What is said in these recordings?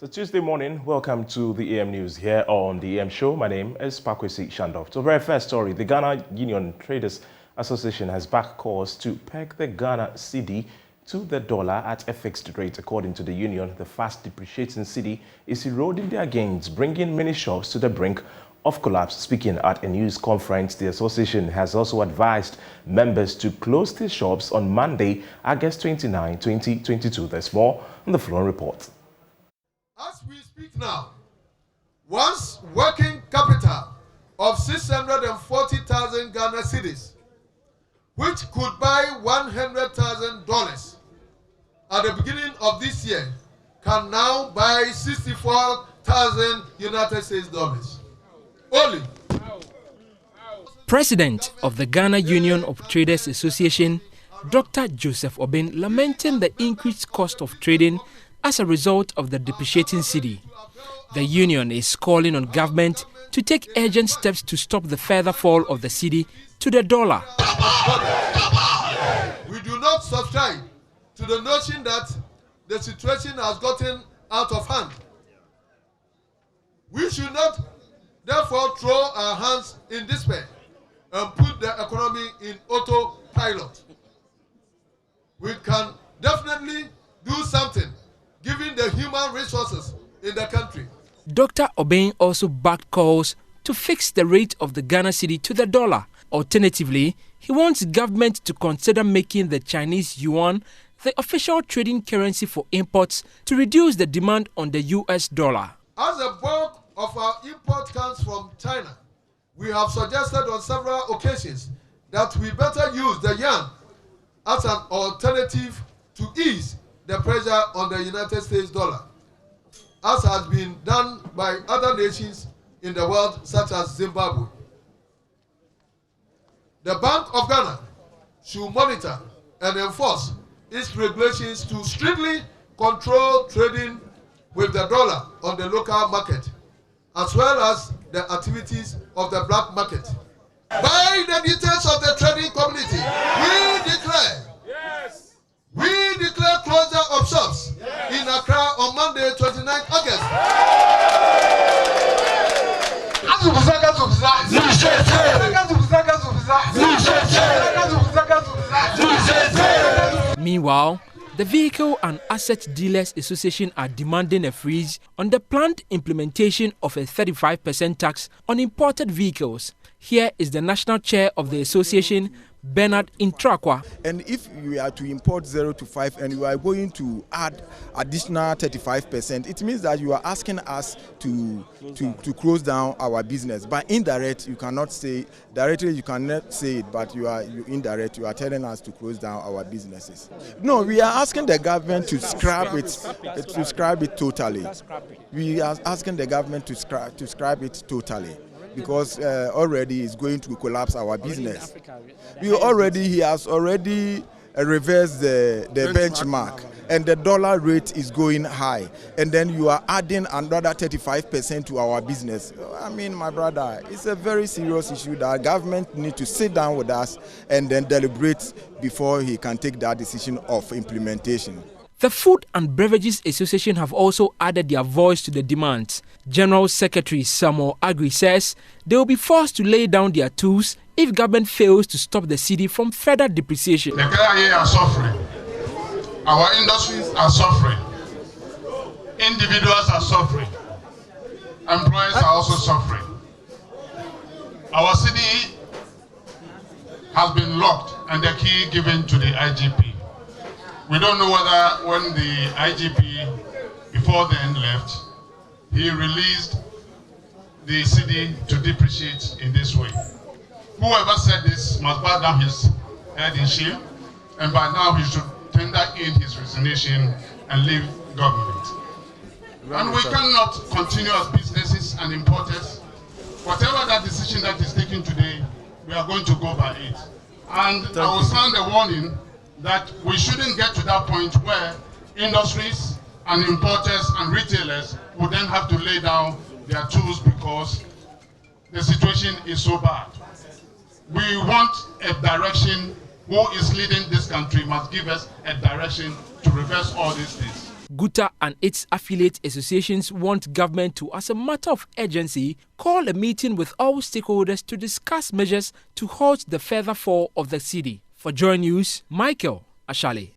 So Tuesday morning, welcome to the AM News here on the AM Show. My name is Kwesi, Schandorf. So very first story, the Ghana Union Traders Association has backed calls to peg the Ghana cedi to the dollar at a fixed rate. According to the union, the fast depreciating cedi is eroding their gains, bringing many shops to the brink of collapse. Speaking at a news conference, the association has also advised members to close their shops on Monday, August 29, 2022. There's more on the following report. As we speak now, one's working capital of 640,000 Ghana cedis, which could buy $100,000 at the beginning of this year, can now buy 64,000 United States dollars. Only. President of the Ghana Union of Traders Association, Dr. Joseph Obin, lamenting the increased cost of trading as a result of the depreciating cedi. The union is calling on government to take urgent steps to stop the further fall of the cedi to the dollar. We do not subscribe to the notion that the situation has gotten out of hand. We should not therefore throw our hands in despair and put the economy in autopilot. We can definitely do something given the human resources in the country. Dr. Obin also backed calls to fix the rate of the Ghana cedi to the dollar. Alternatively, he wants government to consider making the Chinese yuan the official trading currency for imports to reduce the demand on the US dollar. As the bulk of our import comes from China, we have suggested on several occasions that we better use the yuan as an alternative to ease the pressure on the United States dollar, as has been done by other nations in the world, such as Zimbabwe. The Bank of Ghana should monitor and enforce its regulations to strictly control trading with the dollar on the local market, as well as the activities of the black market. By the details of the trading community, we declare closure of shops in Accra on Monday, 29th August. Meanwhile, the Vehicle and Asset Dealers Association are demanding a freeze on the planned implementation of a 35% tax on imported vehicles. Here is the national chair of the association, Bernard Intrakwa. And if you are to import 0 to 5 and you are going to add additional 35%, it means that you are asking us to close down our business. But indirect, you cannot say, directly you cannot say it, but you indirect, you are telling us to close down our businesses. No, we are asking the government to scrap it totally. We are asking the government to scrap it totally, because already it's going to collapse our business. He has already reversed the benchmark, and the dollar rate is going high, and then you are adding another 35% to our business. I mean, my brother, it's a very serious issue that government need to sit down with us and then deliberate before he can take that decision of implementation. The Food and Beverages Association have also added their voice to the demands. General Secretary Samuel Agri says they will be forced to lay down their tools if government fails to stop the cedi from further depreciation. The Ghana are suffering. Our industries are suffering. Individuals are suffering. Employers are also suffering. Our cedi has been locked and the key given to the IGP. We don't know whether when the IGP before then left, he released the cedi to depreciate in this way. Whoever said this must bow down his head in shame, and by now he should tender in his resignation and leave government. And we cannot continue as businesses and importers. Whatever that decision that is taken today, we are going to go by it. And I will sound a warning that we shouldn't get to that point where industries and importers and retailers would then have to lay down their tools because the situation is so bad. We want a direction. Who is leading this country must give us a direction to reverse all these things. GUTA and its affiliate associations want government to, as a matter of urgency, call a meeting with all stakeholders to discuss measures to halt the further fall of the cedi. For JoyNews, Michael Ashale.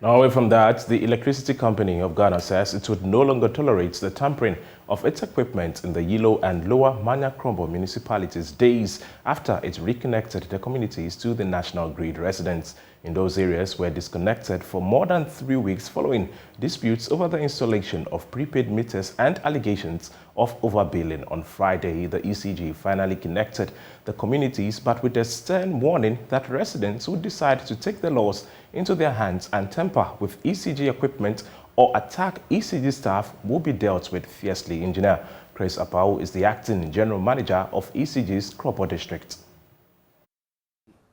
Now, away from that, the Electricity Company of Ghana says it would no longer tolerate the tampering of its equipment in the Yilo and Lower Manya-Krombo municipalities days after it reconnected the communities to the national grid. Residents in those areas were disconnected for more than 3 weeks following disputes over the installation of prepaid meters and allegations of overbilling. On Friday, the ECG finally connected the communities, but with a stern warning that residents who decide to take the laws into their hands and tamper with ECG equipment or attack ECG staff will be dealt with fiercely. Engineer Chris Apau is the acting general manager of ECG's Krobo district.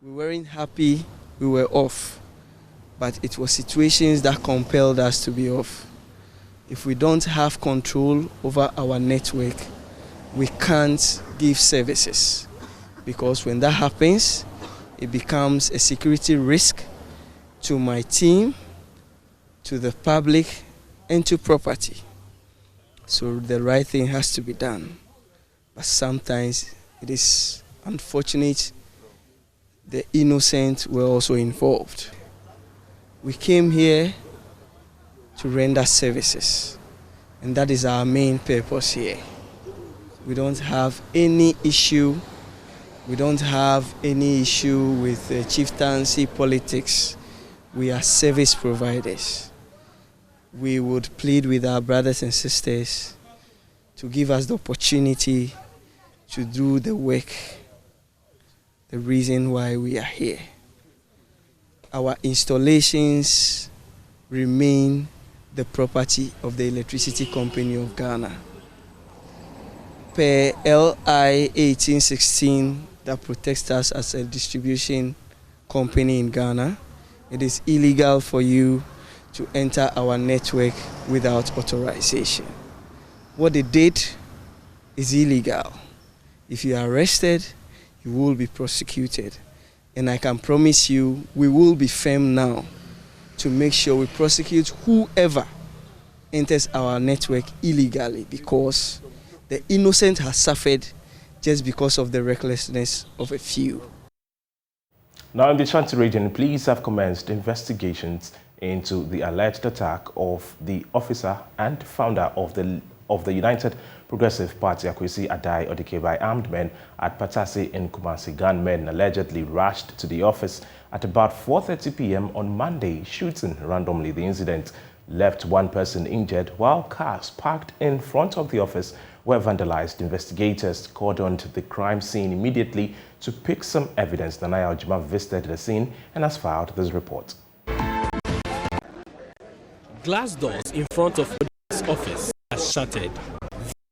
We weren't happy we were off, but it was situations that compelled us to be off. If we don't have control over our network, we can't give services, because when that happens, it becomes a security risk to my team, to the public, and to property. So the right thing has to be done. But sometimes it is unfortunate the innocent were also involved. We came here to render services, and that is our main purpose here. We don't have any issue. We don't have any issue with chieftaincy politics. We are service providers. We would plead with our brothers and sisters to give us the opportunity to do the work, the reason why we are here. Our installations remain the property of the Electricity Company of Ghana. Per LI 1816 that protects us as a distribution company in Ghana, it is illegal for you to enter our network without authorization. What they did is illegal. If you are arrested, you will be prosecuted. And I can promise you, we will be firm now to make sure we prosecute whoever enters our network illegally, because the innocent has suffered just because of the recklessness of a few. Now, in the Ashanti region, police have commenced investigations into the alleged attack of the officer and founder of the United Progressive Party, Kwesi Odike, by armed men at Patasi in Kumasi. Gunmen allegedly rushed to the office at about 4:30 p.m. on Monday, shooting randomly. The incident left one person injured, while cars parked in front of the office were vandalized. Investigators cordoned the crime scene immediately to pick some evidence. Nanaya Ojima visited the scene and has filed this report. Glass doors in front of the office are shattered.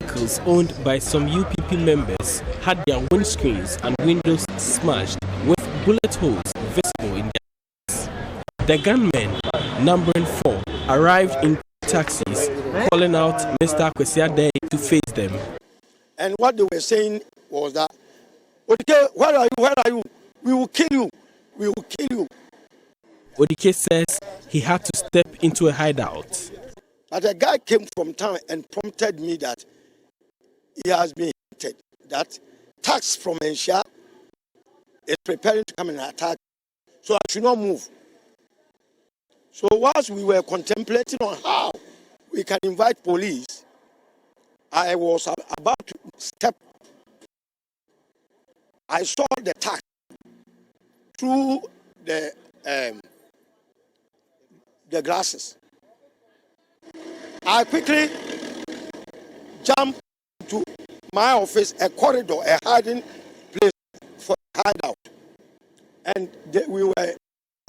Vehicles owned by some UPP members had their windscreens and windows smashed, with bullet holes visible in their eyes. The gunmen, numbering 4, arrived in taxis, calling out Mr. Kwesi Odike to face them. And what they were saying was that, Odike, where are you? Where are you? We will kill you. We will kill you. Odike says he had to step into a hideout. But a guy came from town and prompted me that he has been hinted that tax from Ensha is preparing to come and attack, so I should not move. So whilst we were contemplating on how we can invite police, I was about to step. I saw the tax through the glasses. I quickly jumped to my office, a corridor, a hiding place for a hideout. And we were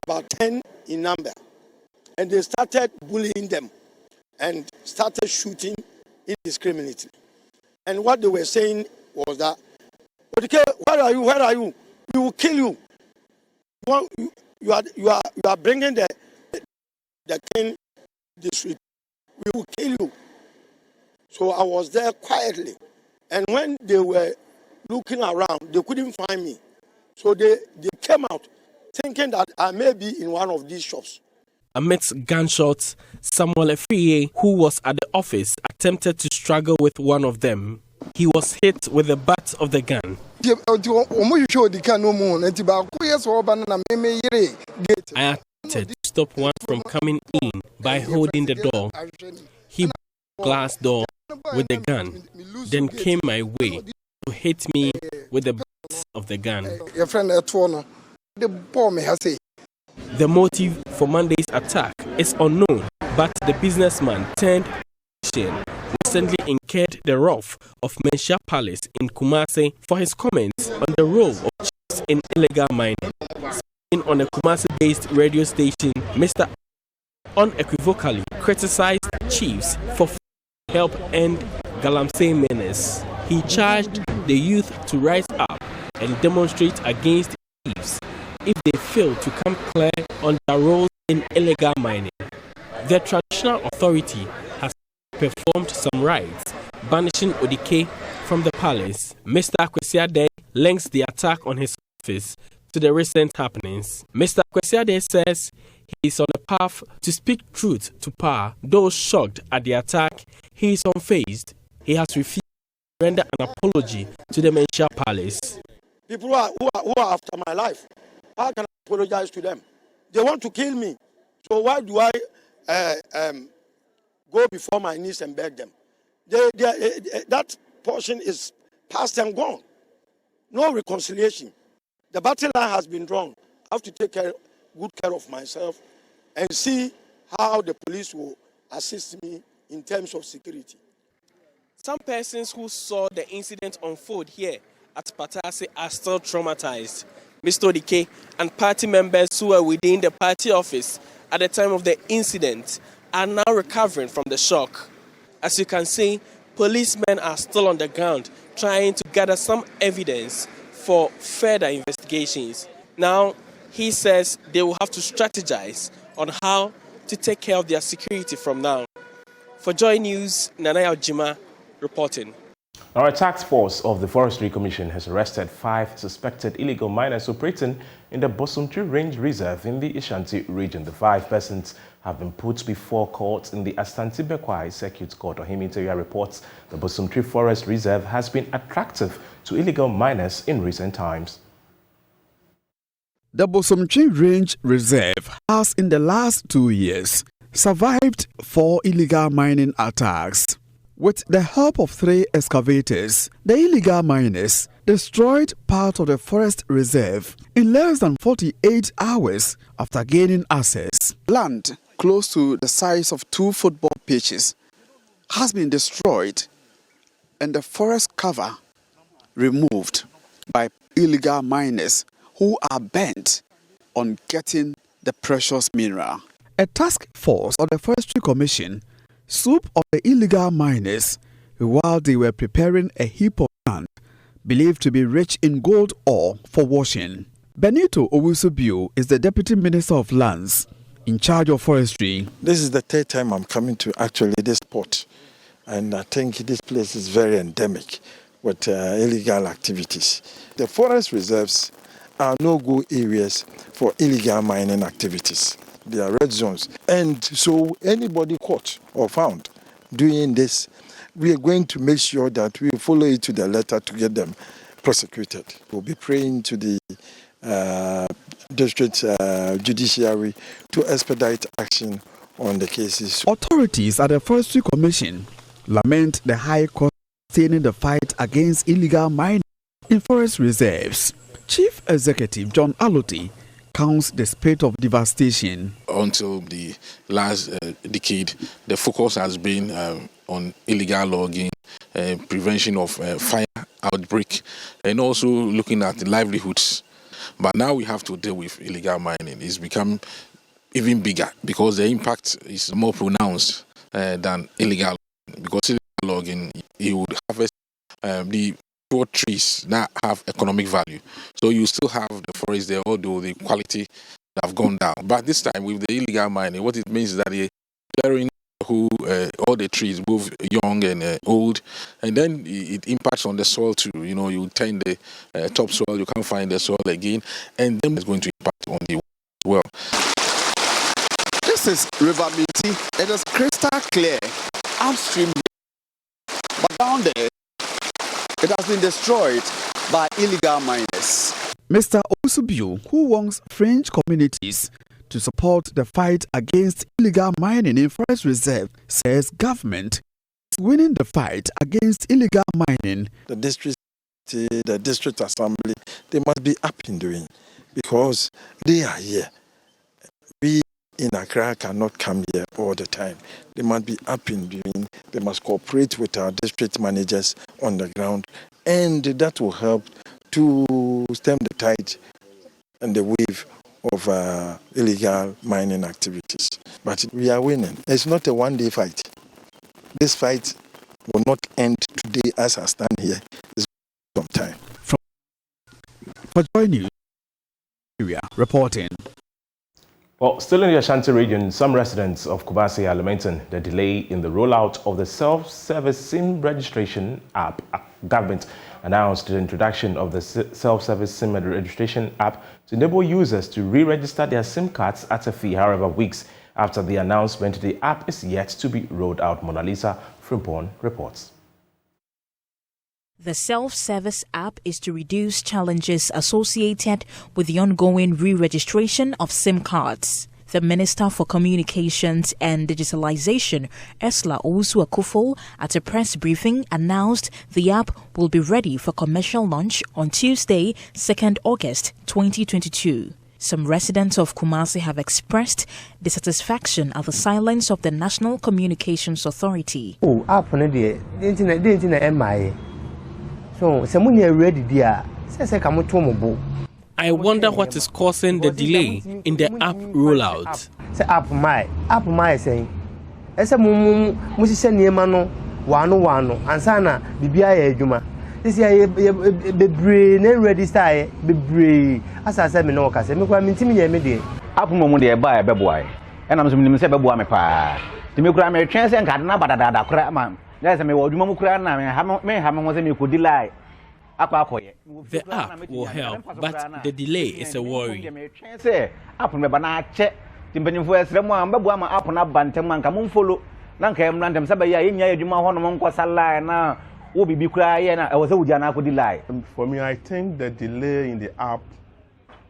about 10 in number. And they started bullying them and started shooting indiscriminately. And what they were saying was that, Odike, where are you? Where are you? We will kill you. You are bringing the king district. We will kill you. So I was there quietly. And when they were looking around, they couldn't find me. So they came out thinking that I may be in one of these shops. Amidst gunshots, Samuel Efriye, who was at the office, attempted to struggle with one of them. He was hit with the butt of the gun. I attempted to stop one from coming in by holding the door. He broke the glass door with the gun, then came my way to hit me with the butt of the gun. The motive for Monday's attack is unknown, but the businessman turned politician recently incurred the wrath of Menchia Palace in Kumasi for his comments on the role of chiefs in illegal mining. Speaking on a Kumasi-based radio station, Mr. unequivocally criticized chiefs for help end Galamsey menace. He charged the youth to rise up and demonstrate against chiefs if they fail to come clear on their roles in illegal mining. The traditional authority has performed some rites, banishing Odike from the palace. Mr. Kwesi links the attack on his office to the recent happenings. Mr. Kwesi says he is on a path to speak truth to power. Though shocked at the attack, he is unfazed. He has refused to render an apology to the Menchia Palace. People who are after my life, how can I apologize to them? They want to kill me. So why do I go before my knees and beg them? That portion is past and gone. No reconciliation. The battle line has been drawn. I have to take good care of myself and see how the police will assist me in terms of security. Some persons who saw the incident unfold here at Patase are still traumatized. Mr. Odike and party members who were within the party office at the time of the incident are now recovering from the shock. As you can see, policemen are still on the ground trying to gather some evidence for further investigations. Now, he says they will have to strategize on how to take care of their security from now. For JoyNews, Nanaya Ojima reporting. Now, a task force of the Forestry Commission has arrested 5 suspected illegal miners operating in the Bosumtwi Range Reserve in the Ashanti region. The 5 persons have been put before court in the Ashanti Bekwai Circuit Court. Ohimiteriya reports the Bosumtwi Forest Reserve has been attractive to illegal miners in recent times. The Bosumtwi Range Reserve has in the last 2 years survived 4 illegal mining attacks. With the help of 3 excavators, the illegal miners destroyed part of the forest reserve in less than 48 hours after gaining access. Land close to the size of 2 football pitches has been destroyed and the forest cover removed by illegal miners who are bent on getting the precious mineral. A task force of the Forestry Commission swooped on the illegal miners while they were preparing a heap of land believed to be rich in gold ore for washing. Benito Owusu-Bio is the Deputy Minister of Lands in charge of forestry. This is the 3rd time I'm coming to actually this spot, and I think this place is very endemic with illegal activities. The forest reserves are no-go areas for illegal mining activities. They are red zones. And so anybody caught or found doing this, we are going to make sure that we follow it to the letter to get them prosecuted. We'll be praying to the district judiciary to expedite action on the cases. Authorities at the Forestry Commission lament the high cost sustaining the fight against illegal mining in forest reserves. Chief Executive John Aloti counts the spate of devastation. Until the last decade, the focus has been on illegal logging, prevention of fire outbreak, and also looking at the livelihoods. But now we have to deal with illegal mining. It's become even bigger because the impact is more pronounced than illegal logging. Because illegal logging, you would harvest the trees that have economic value. So you still have the forest there, although the quality have gone down. But this time with the illegal mining, what it means is that they're clearing the who all the trees, both young and old, and then it impacts on the soil too. You know, you turn the topsoil, you can't find the soil again, and then it's going to impact on the as well. This is River Minty. It is crystal clear upstream, but down there, it has been destroyed by illegal miners. Mr. Osubio, who wants French communities to support the fight against illegal mining in Forest Reserve, says government is winning the fight against illegal mining. The district assembly, they must be up in doing because they are here. We in Accra cannot come here all the time. They must be up in doing. They must cooperate with our district managers on the ground, and that will help to stem the tide and the wave of illegal mining activities. But we are winning. It's not a one-day fight. This fight will not end today as I stand here. It's some time. For JoyNews, reporting. Well, still in the Ashanti region, some residents of Kwesi are lamenting the delay in the rollout of the self-service SIM registration app. Government announced the introduction of the self-service SIM registration app to enable users to re-register their SIM cards at a fee. However, weeks after the announcement, the app is yet to be rolled out. Mona Lisa Frimpon reports. The self-service app is to reduce challenges associated with the ongoing re-registration of SIM cards. The Minister for Communications and Digitalization, Esla Owusu-Akufo, at a press briefing announced the app will be ready for commercial launch on Tuesday, 2nd August 2022. Some residents of Kumasi have expressed dissatisfaction at the silence of the National Communications Authority. Oh, app no dey internet MI. So, someone ready there. Say come to mo. I wonder what is causing the delay in the app rollout. Say app my saying. Ese mu sise niema no wano ansana bibia ya adwuma. This year bebre na register bebre asa say me no ka say me kwa mintimi ye me de. App mo de ba e beboa. E na me say beboa me pa. Ti me kura me twen say nkade na badada kura ma. Yes, me adwuma mu kura na me ha me say me ko delay. The app will help, but the delay is a worry. For me, I think the delay in the app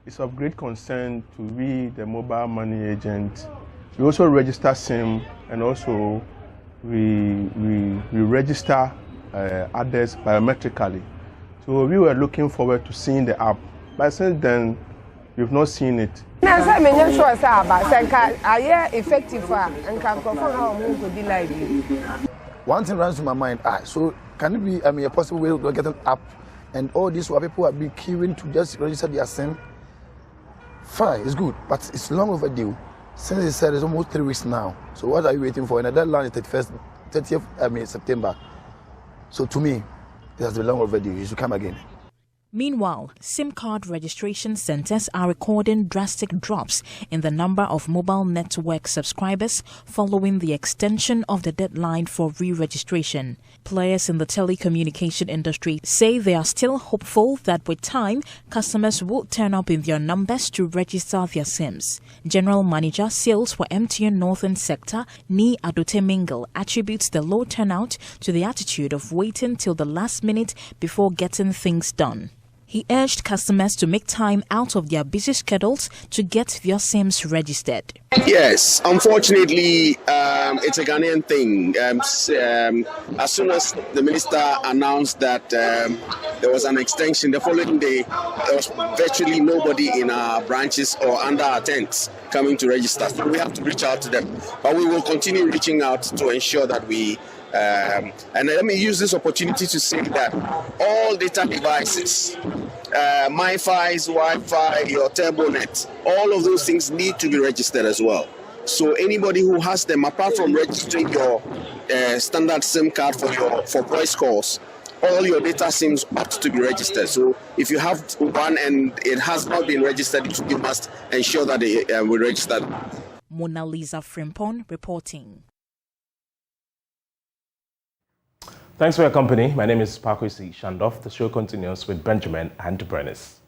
is of great concern to we, the mobile money agent. We also register SIM, and also we register others biometrically. So we were looking forward to seeing the app, but since then, we've not seen it. One thing runs to my mind, so can it be a possible way to get an app and all these people have been queuing to just register their SIM? Fine, it's good, but it's long overdue. Since they said it's almost 3 weeks now. So what are you waiting for? And the deadline is 30th September. So to me, it has been long overdue. You should come again. Meanwhile, SIM card registration centers are recording drastic drops in the number of mobile network subscribers following the extension of the deadline for re-registration. Players in the telecommunication industry say they are still hopeful that with time, customers will turn up in their numbers to register their SIMs. General Manager Sales for MTN Northern Sector, Ni Adote Mingle, attributes the low turnout to the attitude of waiting till the last minute before getting things done. He urged customers to make time out of their busy schedules to get their SIMs registered. Yes, unfortunately, it's a Ghanaian thing. As soon as the minister announced that there was an extension, the following day, there was virtually nobody in our branches or under our tents coming to register. So we have to reach out to them. But we will continue reaching out to ensure that we and let me use this opportunity to say that all data devices, MiFi's, Wi-Fi, your TurboNet, all of those things need to be registered as well. So anybody who has them, apart from registering your standard SIM card for voice calls, all your data SIMs ought to be registered. So if you have one and it has not been registered, you must ensure that we register. Mona Lisa Frimpon reporting. Thanks for your company. My name is Kwesi Schandorf. The show continues with Benjamin and Bernice.